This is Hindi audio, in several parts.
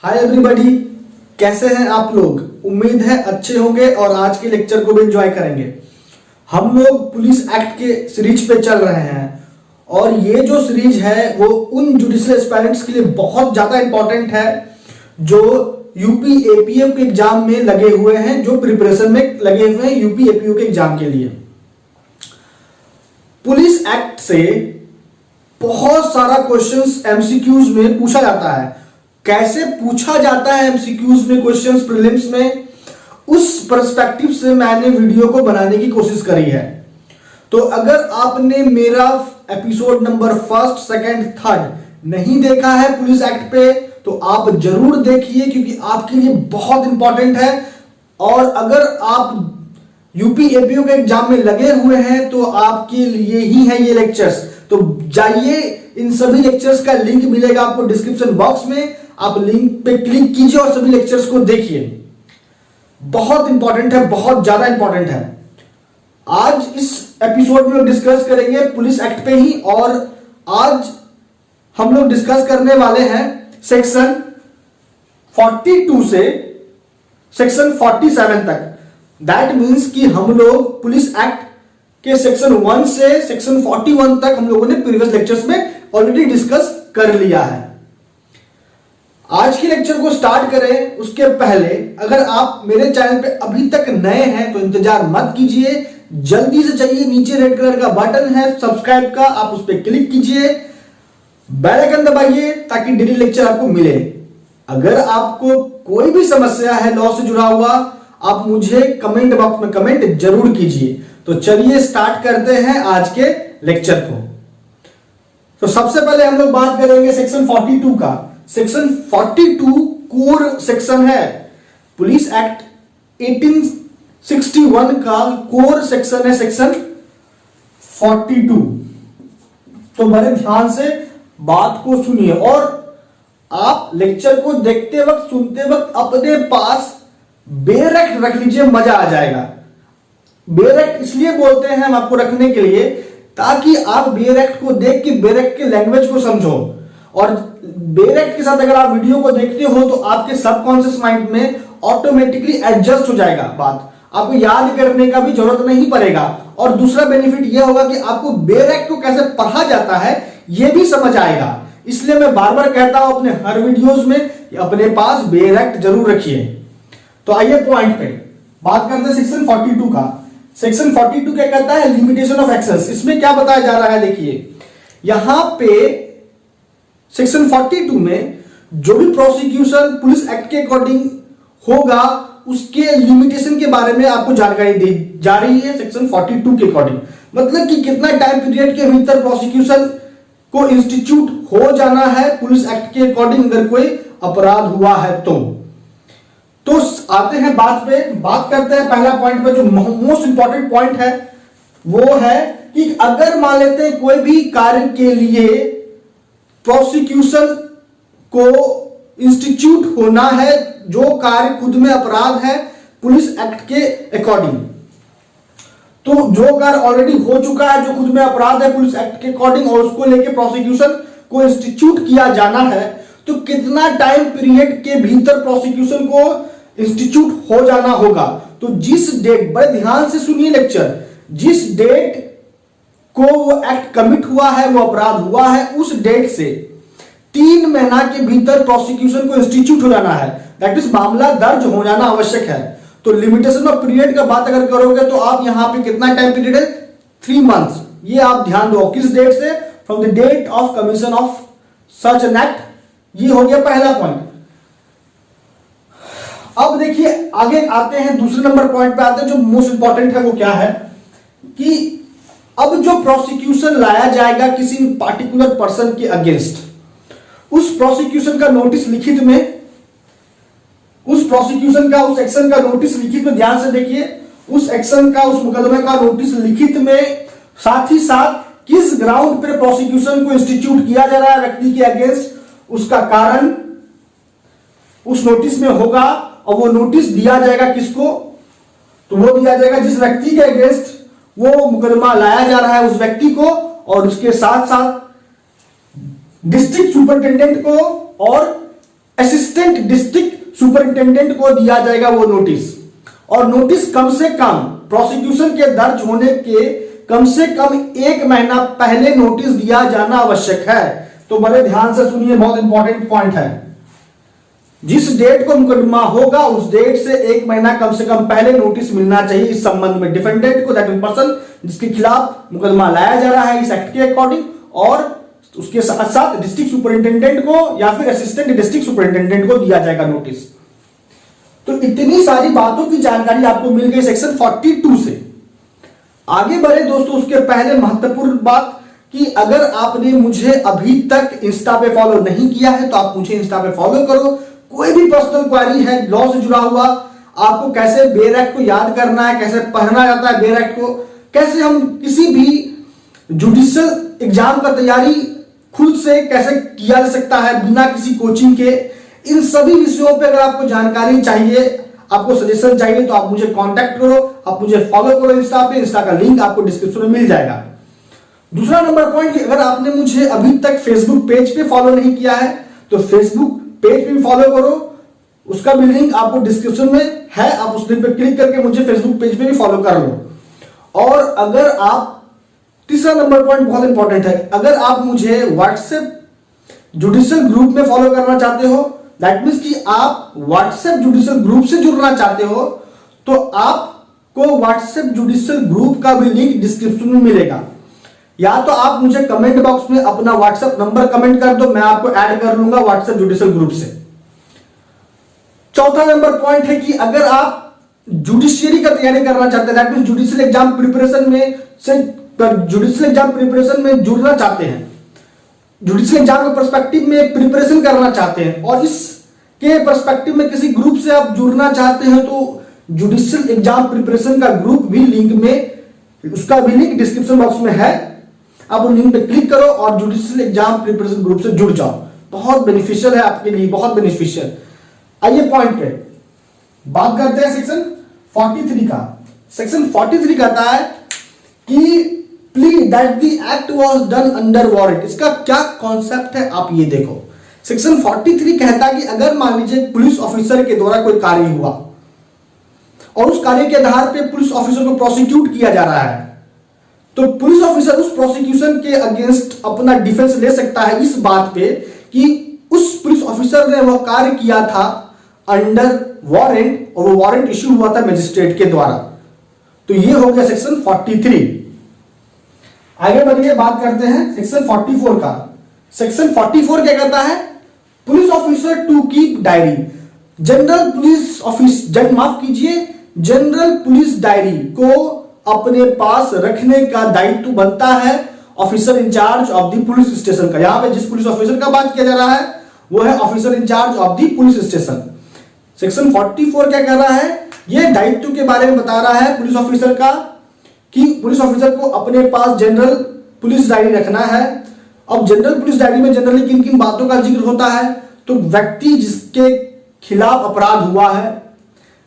हाय एवरीबॉडी, कैसे हैं आप लोग। उम्मीद है अच्छे होंगे और आज के लेक्चर को भी एंजॉय करेंगे। हम लोग पुलिस एक्ट के सीरीज पे चल रहे हैं और ये जो सीरीज है वो उन जुडिशियल एस्पायरेंट्स के लिए बहुत ज्यादा इंपॉर्टेंट है जो यूपी एपीओ के एग्जाम में लगे हुए हैं, जो प्रिपरेशन में लगे हुए हैं यूपी एपीओ के एग्जाम के लिए। पुलिस एक्ट से बहुत सारा क्वेश्चंस एमसीक्यूज में पूछा जाता है। कैसे पूछा जाता है एमसीक्यूज में क्वेश्चंस प्रीलिम्स में, उस पर्सपेक्टिव से मैंने वीडियो को बनाने की कोशिश करी है। तो अगर आपने मेरा एपिसोड नंबर 1, 2, 3 नहीं देखा है पुलिस एक्ट पे तो आप जरूर देखिए, क्योंकि आपके लिए बहुत इंपॉर्टेंट है। और अगर आप यूपी एपीओ के एग्जाम में लगे हुए हैं तो आपके लिए ही है ये लेक्चर्स। तो जाइए, इन सभी लेक्चर्स का लिंक मिलेगा आपको डिस्क्रिप्शन बॉक्स में, आप लिंक पे क्लिक कीजिए और सभी लेक्चर्स को देखिए। बहुत इंपॉर्टेंट है, बहुत ज्यादा इंपॉर्टेंट है। आज इस एपिसोड में डिस्कस करेंगे पुलिस एक्ट पे ही, और आज हम लोग डिस्कस करने वाले हैं सेक्शन 42 से सेक्शन 47 तक। दैट मीन्स कि हम लोग पुलिस एक्ट के सेक्शन 1 से सेक्शन 41 तक हम लोगों ने प्रीवियस लेक्चर्स में ऑलरेडी डिस्कस कर लिया है। आज के लेक्चर को स्टार्ट करें उसके पहले अगर आप मेरे चैनल पे अभी तक नए हैं तो इंतजार मत कीजिए, जल्दी से चाहिए, नीचे रेड कलर का बटन है सब्सक्राइब का, आप उस पर क्लिक कीजिए, बेल आइकन दबाइए ताकि डेली लेक्चर आपको मिले। अगर आपको कोई भी समस्या है लॉ से जुड़ा हुआ, आप मुझे कमेंट बॉक्स में कमेंट जरूर कीजिए। तो चलिए स्टार्ट करते हैं आज के लेक्चर को। तो सबसे पहले हम लोग बात करेंगे सेक्शन 42 का। सेक्शन 42 कोर सेक्शन है। पुलिस एक्ट 1861 का कोर सेक्शन है, सेक्शन 42। तो बड़े ध्यान से बात को सुनिए और आप लेक्चर को देखते वक्त, सुनते वक्त अपने पास बेयर एक्ट रख लीजिए, मजा आ जाएगा। बेयर एक्ट इसलिए बोलते हैं हम आपको रखने के लिए ताकि आप बेयर एक्ट को देख के बेयर एक्ट के लैंग्वेज को समझो। और बेयर एक्ट के साथ अगर आप वीडियो को देखते हो तो आपके सबकॉन्शियस माइंड में ऑटोमेटिकली एडजस्ट हो जाएगा बात, आपको याद करने का भी जरूरत नहीं पड़ेगा। और दूसरा बेनिफिट यह होगा कि आपको बेयर एक्ट को कैसे पढ़ा जाता है यह भी समझ आएगा। इसलिए मैं बार बार कहता हूं अपने हर वीडियोस में अपने पास बेयर एक्ट जरूर रखिए। तो आइए पॉइंट पे बात करते हैं सेक्शन 42 का। सेक्शन 42 क्या कहता है? Limitation of access. इसमें क्या बताया जा रहा है, देखिए यहां पे सेक्शन 42 में जो भी प्रोसिक्यूशन पुलिस एक्ट के अकॉर्डिंग होगा उसके लिमिटेशन के बारे में आपको जानकारी दी जा रही है सेक्शन 42 के अकॉर्डिंग। मतलब कि कितना टाइम पीरियड के भीतर प्रोसिक्यूशन को इंस्टीट्यूट हो जाना है पुलिस एक्ट के अकॉर्डिंग अगर कोई अपराध हुआ है तो आते हैं बात पे, बात करते हैं पहला पॉइंट पे जो मोस्ट इंपॉर्टेंट पॉइंट है वो है कि अगर मान लेते हैं कोई भी कार्य के लिए प्रोसिक्यूशन को इंस्टीट्यूट होना है, जो कार्य खुद में अपराध है पुलिस एक्ट के अकॉर्डिंग, तो जो कार्य ऑलरेडी हो चुका है जो खुद में अपराध है पुलिस एक्ट के अकॉर्डिंग और उसको लेके प्रोसिक्यूशन को इंस्टीट्यूट किया जाना है, तो कितना टाइम पीरियड के भीतर प्रोसिक्यूशन को इंस्टीट्यूट हो जाना होगा। तो जिस डेट, बड़े ध्यान से सुनिए लेक्चर, जिस डेट को वो एक्ट कमिट हुआ है, वो अपराध हुआ है, उस डेट से 3 महीना के भीतर प्रोसिक्यूशन को इंस्टीट्यूट हो जाना है। दैट इज मामला दर्ज हो जाना आवश्यक है। तो लिमिटेशन ऑफ पीरियड का बात अगर करोगे तो आप यहां पे कितना टाइम पीरियड है? 3 मंथ्स। ये आप ध्यान दो, किस डेट से? From the date of commission of such an act. ये हो गया पहला पॉइंट। अब देखिए आगे आते हैं, दूसरे नंबर पॉइंट पे आते हैं जो मोस्ट इंपॉर्टेंट है। वो क्या है कि अब जो प्रोसिक्यूशन लाया जाएगा किसी पार्टिकुलर पर्सन के अगेंस्ट, उस प्रोसिक्यूशन का नोटिस लिखित में, उस प्रोसिक्यूशन का, उस एक्शन का नोटिस लिखित में, ध्यान से देखिए, उस एक्शन का, उस मुकदमे का नोटिस लिखित में, साथ ही साथ किस ग्राउंड पर प्रोसिक्यूशन को इंस्टीट्यूट किया जा रहा है व्यक्ति के अगेंस्ट, उसका कारण उस नोटिस में होगा। और वो नोटिस दिया जाएगा किसको? तो वो दिया जाएगा जिस व्यक्ति के अगेंस्ट वो मुकदमा लाया जा रहा है उस व्यक्ति को, और उसके साथ साथ डिस्ट्रिक्ट सुपरिटेंडेंट को और असिस्टेंट डिस्ट्रिक्ट सुपरिंटेंडेंट को दिया जाएगा वो नोटिस, और नोटिस कम से कम प्रोसिक्यूशन के दर्ज होने के कम से कम 1 महीना पहले नोटिस दिया जाना आवश्यक है। तो बड़े ध्यान से सुनिए, बहुत इंपॉर्टेंट पॉइंट है। जिस डेट को मुकदमा होगा उस डेट से 1 महीना कम से कम पहले नोटिस मिलना चाहिए इस संबंध में डिफेंडेंट को, दैट इज पर्सन जिसके खिलाफ मुकदमा लाया जा रहा है इस एक्ट के अकॉर्डिंग, और उसके साथ साथ डिस्ट्रिक्ट सुपरिंटेंडेंट को या फिर असिस्टेंट डिस्ट्रिक्ट सुपरिंटेंडेंट को दिया जाएगा नोटिस। तो इतनी सारी बातों की जानकारी आपको मिल गई सेक्शन 42 से। आगे बढ़े दोस्तों, उसके पहले महत्वपूर्ण बात कि अगर आपने मुझे अभी तक इंस्टा पे फॉलो नहीं किया है तो आप मुझे इंस्टा पे फॉलो करो। कोई भी पर्सनल क्वेरी है लॉ से जुड़ा हुआ, आपको कैसे बेयर एक्ट को याद करना है, कैसे पढ़ना जाता है बेयर एक्ट को, कैसे हम किसी भी जुडिशियल एग्जाम का तैयारी खुद से कैसे किया जा सकता है बिना किसी कोचिंग के, इन सभी विषयों पे अगर आपको जानकारी चाहिए, आपको सजेशन चाहिए, तो आप मुझे कांटेक्ट करो, आप मुझे फॉलो करो इंस्टा पे। इंस्टा का लिंक आपको डिस्क्रिप्शन में मिल जाएगा। दूसरा नंबर पॉइंट, अगर आपने मुझे अभी तक फेसबुक पेज पे फॉलो नहीं किया है तो फेसबुक पेज पे भी फॉलो करो, उसका भी लिंक आपको डिस्क्रिप्शन में है, आप उस लिंक पे क्लिक करके मुझे फेसबुक पेज पे भी फॉलो कर लो। और अगर आप, तीसरा नंबर पॉइंट बहुत इंपॉर्टेंट है, अगर आप मुझे व्हाट्सएप जुडिशियल ग्रुप में फॉलो करना चाहते हो, दैट मीन्स कि आप व्हाट्सएप जुडिशियल ग्रुप से जुड़ना चाहते हो, तो आपको व्हाट्सएप जुडिशियल ग्रुप का भी लिंक डिस्क्रिप्शन में मिलेगा। या तो आप मुझे कमेंट बॉक्स में अपना व्हाट्सएप नंबर कमेंट कर दो, मैं आपको ऐड कर लूंगा व्हाट्सएप जुडिशियल ग्रुप से। चौथा नंबर पॉइंट है कि अगर आप जुडिशियरी का तैयारी करना चाहते हैं, that means judicial exam preparation में जुड़ना चाहते हैं, जुडिशियल एग्जाम के पर्सपेक्टिव में प्रिपरेशन करना चाहते हैं, और इसके पर्सपेक्टिव में किसी ग्रुप से आप जुड़ना चाहते हैं, तो जुडिशियल एग्जाम प्रिपरेशन का ग्रुप भी लिंक में, उसका भी लिंक डिस्क्रिप्शन बॉक्स में है। आप उन लिंक पे क्लिक करो और जुडिशियल एग्जाम प्रिपरेशन ग्रुप से जुड़ जाओ, बहुत बेनिफिशियल है आपके लिए, बहुत बेनिफिशियल। आइए पॉइंट पे बात करते हैं सेक्शन 43 का। सेक्शन 43 कहता है कि please that the act was done under warrant. इसका क्या कॉन्सेप्ट है आप ये देखो। सेक्शन 43 कहता है कि अगर मान लीजिए पुलिस ऑफिसर के द्वारा कोई कार्य हुआ और उस कार्य के आधार पे पुलिस ऑफिसर को प्रोसिक्यूट किया जा रहा है, तो पुलिस ऑफिसर उस प्रोसिक्यूशन के अगेंस्ट अपना डिफेंस ले सकता है इस बात पे कि उस पुलिस ऑफिसर ने वह कार्य किया था अंडर वारंट, और वो वारंट इश्यू हुआ था मजिस्ट्रेट के द्वारा। तो ये हो गया सेक्शन 43। आगे बढ़िए, बात करते हैं सेक्शन 44 का। सेक्शन 44 क्या कहता है? Police officer to keep diary. General police office, माफ कीजिए, जनरल पुलिस डायरी को अपने पास रखने का दायित्व बनता है officer in charge of the police station का। यहां पे जिस पुलिस ऑफिसर का बात किया जा रहा है वो है officer in charge of the police station. Section 44 क्या कह रहा है? ये दायित्व के बारे में बता रहा है पुलिस ऑफिसर का कि पुलिस ऑफिसर को अपने पास जनरल पुलिस डायरी रखना है। अब जनरल पुलिस डायरी में जनरली किन किन बातों का जिक्र होता है? तो व्यक्ति जिसके खिलाफ अपराध हुआ है,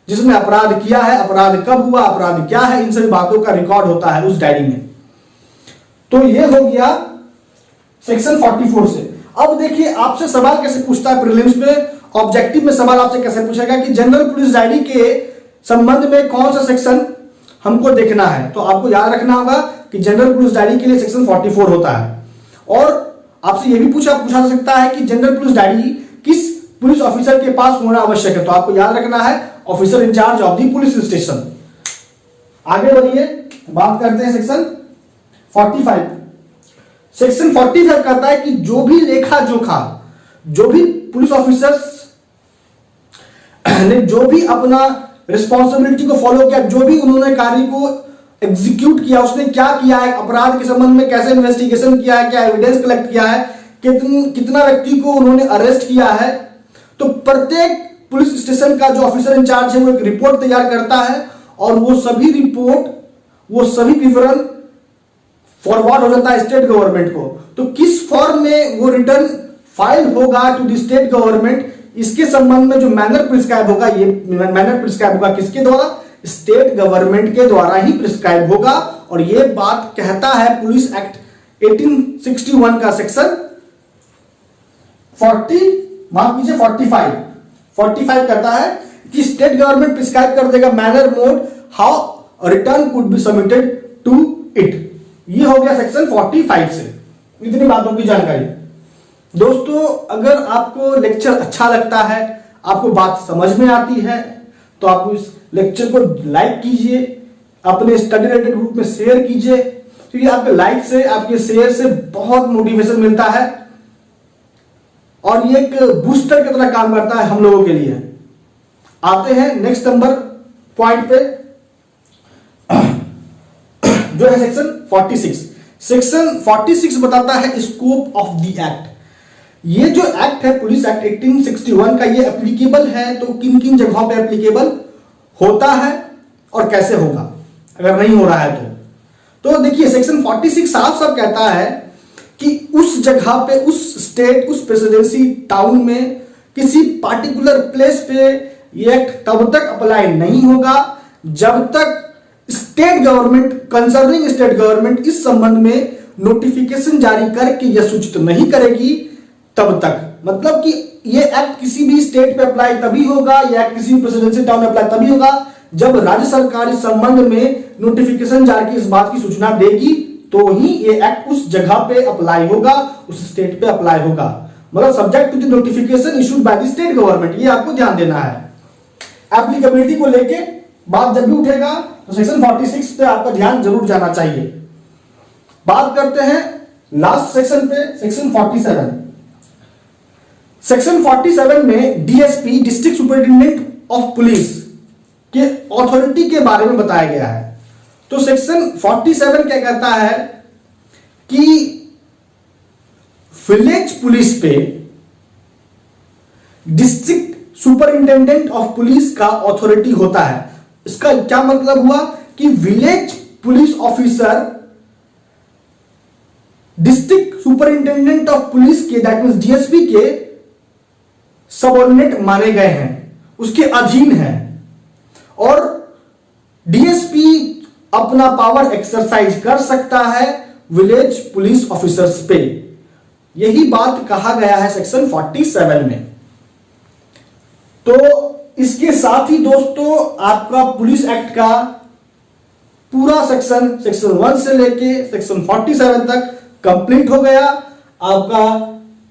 जिसने अपराध किया है, अपराध कब हुआ, अपराध क्या है, इन सभी बातों का रिकॉर्ड होता है उस डायरी में। तो ये हो गया सेक्शन 44 से। अब देखिए आपसे सवाल कैसे पूछता है प्रीलिम्स में, ऑब्जेक्टिव में सवाल आपसे कैसे पूछेगा कि जनरल पुलिस डायरी के संबंध में कौन सा सेक्शन हमको देखना है। तो आपको याद रखना होगा कि जनरल पुलिस डायरी के लिए सेक्शन 44 होता है। और आपसे यह भी पूछा जा सकता है कि जनरल पुलिस डायरी किस पुलिस ऑफिसर के पास होना आवश्यक है। तो आपको याद रखना है officer in charge of the police station. आगे बढ़िए, बात करते हैं सेक्शन 45। सेक्शन 45 कहता है कि जो भी लेखा जोखा, जो भी पुलिस ऑफिसर्स ने जो भी अपना रिस्पॉन्सिबिलिटी को फॉलो किया, जो भी उन्होंने कार्य को एग्जीक्यूट किया, उसने क्या किया है, अपराध के संबंध में कैसे इन्वेस्टिगेशन किया है, क्या एविडेंस कलेक्ट किया है, कितना व्यक्ति को उन्होंने अरेस्ट किया है, तो प्रत्येक पुलिस स्टेशन का जो ऑफिसर इंचार्ज है वो एक रिपोर्ट तैयार करता है और वो सभी रिपोर्ट, वो सभी विवरण फॉरवर्ड हो जाता है स्टेट गवर्नमेंट को। तो किस फॉर्म में वो रिटर्न फाइल होगा टू द स्टेट गवर्नमेंट, इसके संबंध में जो मैनर प्रिस्क्राइब होगा, ये मैनर प्रिस्क्राइब होगा किसके द्वारा? स्टेट गवर्नमेंट के द्वारा ही प्रिस्क्राइब होगा। और ये बात कहता है पुलिस एक्ट 1861 का सेक्शन 40 माफ कीजिए 45 कहता है कि स्टेट गवर्नमेंट प्रिस्क्राइब कर देगा manner mode how return could be submitted to it. ये हो गया सेक्शन 45 से इतनी बातों की जानकारी। दोस्तों अगर आपको लेक्चर अच्छा लगता है, आपको बात समझ में आती है, तो आप इस लेक्चर को लाइक कीजिए, अपने स्टडी रिलेटेड ग्रुप में शेयर कीजिए, क्योंकि आपके लाइक से, आपके शेयर से बहुत मोटिवेशन मिलता है और ये एक बूस्टर की तरह काम करता है हम लोगों के लिए। आते हैं नेक्स्ट नंबर पॉइंट पे, जो है सेक्शन 46। सेक्शन 46 बताता है स्कोप ऑफ द एक्ट। ये जो एक्ट है पुलिस एक्ट 1861 का, ये एप्लीकेबल है तो किन किन जगहों पे एप्लीकेबल होता है और कैसे होगा अगर नहीं हो रहा है तो देखिए सेक्शन 46 साफ साफ कहता है कि उस जगह पे, उस स्टेट, उस प्रेसिडेंसी टाउन में, किसी पार्टिकुलर प्लेस पे ये एक्ट तब तक अप्लाई नहीं होगा जब तक state government, concerning state government इस संबंध में नोटिफिकेशन जारी करके यह सूचित नहीं करेगी तब तक। मतलब कि ये एक्ट किसी भी स्टेट पे अप्लाई तभी होगा या किसी भी प्रेसिडेंसी टाउन में अप्लाई तभी होगा जब राज्य सरकार इस संबंध में नोटिफिकेशन जारी की इस बात की सूचना देगी, तो ही ये एक्ट उस जगह पे अप्लाई होगा, उस स्टेट पे अप्लाई होगा। मतलब subject to the notification issued by the state government, ये आपको ध्यान देना है। एप्लीकेबिलिटी को लेके बात जब भी उठेगा तो सेक्शन 46 पे आपका ध्यान जरूर जाना चाहिए। बात करते हैं लास्ट सेक्शन पे, सेक्शन 47। सेक्शन 47 में DSP, district superintendent of police के अथॉरिटी के बारे में बताया गया है। तो सेक्शन 47 क्या कहता है कि विलेज पुलिस पे डिस्ट्रिक्ट सुपरिंटेंडेंट ऑफ पुलिस का अथॉरिटी होता है। इसका क्या मतलब हुआ कि village police officer district superintendent of police के, दैट मींस डीएसपी के सबऑर्डिनेट माने गए हैं, उसके अधीन है और डीएसपी अपना पावर एक्सरसाइज कर सकता है विलेज पुलिस ऑफिसर्स पे। यही बात कहा गया है सेक्शन 47 में। तो इसके साथ ही दोस्तों आपका पुलिस एक्ट का पूरा सेक्शन 1 से लेके सेक्शन 47 तक कंप्लीट हो गया। आपका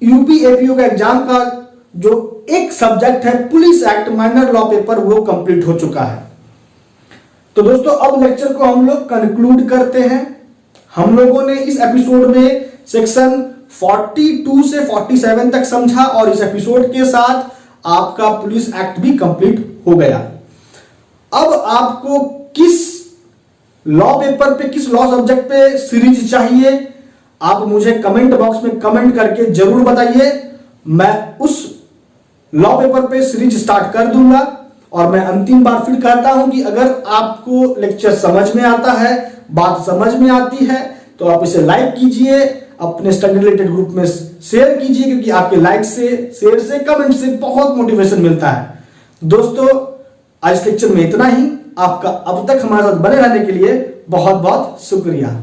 यूपी एपीओ का एग्जाम का जो एक सब्जेक्ट है police act minor law paper, वो कंप्लीट हो चुका है। तो दोस्तों अब लेक्चर को हम लोग कंक्लूड करते हैं। हम लोगों ने इस एपिसोड में सेक्शन 42 से 47 तक समझा और इस एपिसोड के साथ आपका पुलिस एक्ट भी कंप्लीट हो गया। अब आपको किस लॉ पेपर पे, किस लॉ सब्जेक्ट पे सीरीज चाहिए, आप मुझे कमेंट बॉक्स में कमेंट करके जरूर बताइए। मैं उस लॉ पेपर पे सीरीज स्टार्ट कर दूंगा। और मैं अंतिम बार फिर कहता हूं कि अगर आपको लेक्चर समझ में आता है, बात समझ में आती है, तो आप इसे लाइक कीजिए, अपने स्टडी रिलेटेड ग्रुप में शेयर कीजिए, क्योंकि आपके लाइक से, शेयर से, कमेंट से बहुत मोटिवेशन मिलता है। दोस्तों आज लेक्चर में इतना ही। आपका अब तक हमारे साथ बने रहने के लिए बहुत बहुत शुक्रिया।